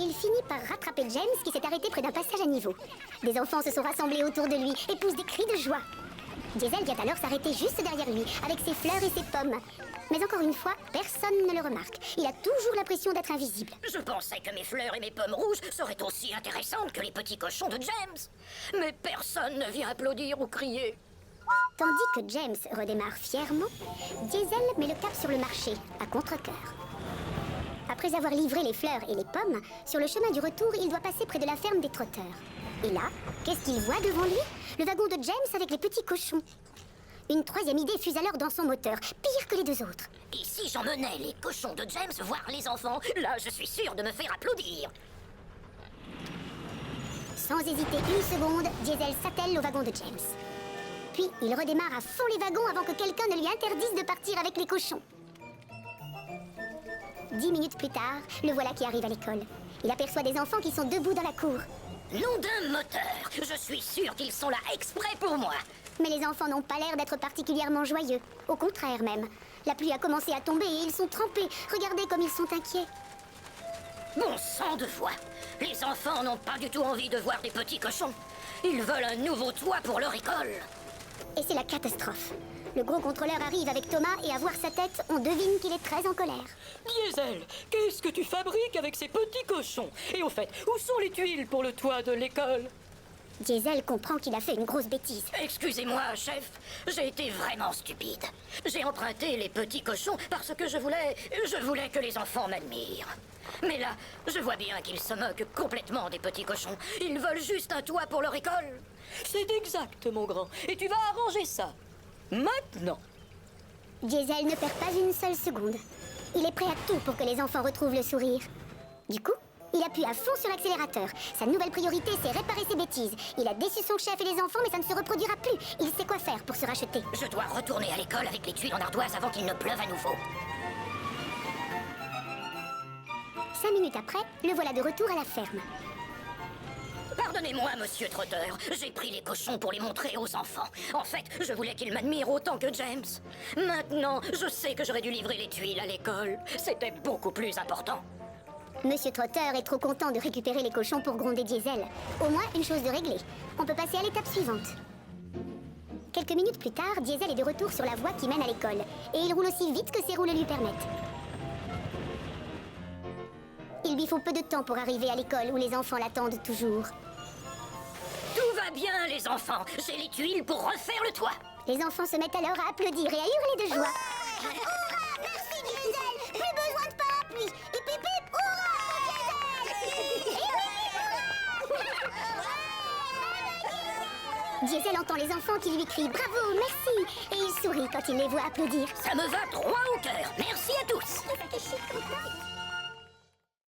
il finit par rattraper James qui s'est arrêté près d'un passage à niveau. Des enfants se sont rassemblés autour de lui et poussent des cris de joie. Diesel vient alors s'arrêter juste derrière lui, avec ses fleurs et ses pommes. Mais encore une fois, personne ne le remarque. Il a toujours l'impression d'être invisible. Je pensais que mes fleurs et mes pommes rouges seraient aussi intéressantes que les petits cochons de James. Mais personne ne vient applaudir ou crier. Tandis que James redémarre fièrement, Diesel met le cap sur le marché, à contre-cœur. Après avoir livré les fleurs et les pommes, sur le chemin du retour, il doit passer près de la ferme des trotteurs. Et là, qu'est-ce qu'il voit devant lui? Le wagon de James avec les petits cochons. Une troisième idée fuse alors dans son moteur, pire que les deux autres. Et si j'emmenais les cochons de James voir les enfants, là je suis sûr de me faire applaudir. Sans hésiter une seconde, Diesel s'attelle au wagon de James. Puis, il redémarre à fond les wagons avant que quelqu'un ne lui interdise de partir avec les cochons. 10 minutes plus tard, le voilà qui arrive à l'école. Il aperçoit des enfants qui sont debout dans la cour. Nom d'un moteur, je suis sûr qu'ils sont là exprès pour moi. Mais les enfants n'ont pas l'air d'être particulièrement joyeux. Au contraire même. La pluie a commencé à tomber et ils sont trempés. Regardez comme ils sont inquiets. Bon sang de foi, les enfants n'ont pas du tout envie de voir des petits cochons. Ils veulent un nouveau toit pour leur école. Et c'est la catastrophe. Le gros contrôleur arrive avec Thomas et à voir sa tête, on devine qu'il est très en colère. Diesel, qu'est-ce que tu fabriques avec ces petits cochons? Et au fait, où sont les tuiles pour le toit de l'école? Diesel comprend qu'il a fait une grosse bêtise. Excusez-moi, chef, j'ai été vraiment stupide. J'ai emprunté les petits cochons parce que je voulais que les enfants m'admirent. Mais là, je vois bien qu'ils se moquent complètement des petits cochons. Ils veulent juste un toit pour leur école. C'est exact, mon grand. Et tu vas arranger ça. Maintenant. Diesel ne perd pas une seule seconde. Il est prêt à tout pour que les enfants retrouvent le sourire. Du coup, il appuie à fond sur l'accélérateur. Sa nouvelle priorité, c'est réparer ses bêtises. Il a déçu son chef et les enfants, mais ça ne se reproduira plus. Il sait quoi faire pour se racheter. Je dois retourner à l'école avec les tuiles en ardoise avant qu'il ne pleuve à nouveau. 5 minutes après, le voilà de retour à la ferme. Pardonnez-moi, monsieur Trotteur, j'ai pris les cochons pour les montrer aux enfants. En fait, je voulais qu'ils m'admirent autant que James. Maintenant, je sais que j'aurais dû livrer les tuiles à l'école. C'était beaucoup plus important. Monsieur Trotter est trop content de récupérer les cochons pour gronder Diesel. Au moins, une chose de réglée. On peut passer à l'étape suivante. Quelques minutes plus tard, Diesel est de retour sur la voie qui mène à l'école. Et il roule aussi vite que ses roues le lui permettent. Il lui faut peu de temps pour arriver à l'école où les enfants l'attendent toujours. Tout va bien, les enfants. J'ai les tuiles pour refaire le toit. Les enfants se mettent alors à applaudir et à hurler de joie. Hurrah! Merci Diesel! Plus besoin de parapluie! Hip hip hip! Hurrah! Diesel entend les enfants qui lui crient « Bravo, merci !» et il sourit quand il les voit applaudir. Ça me va droit au cœur. Merci à tous. Qu'est-ce que je suis contente.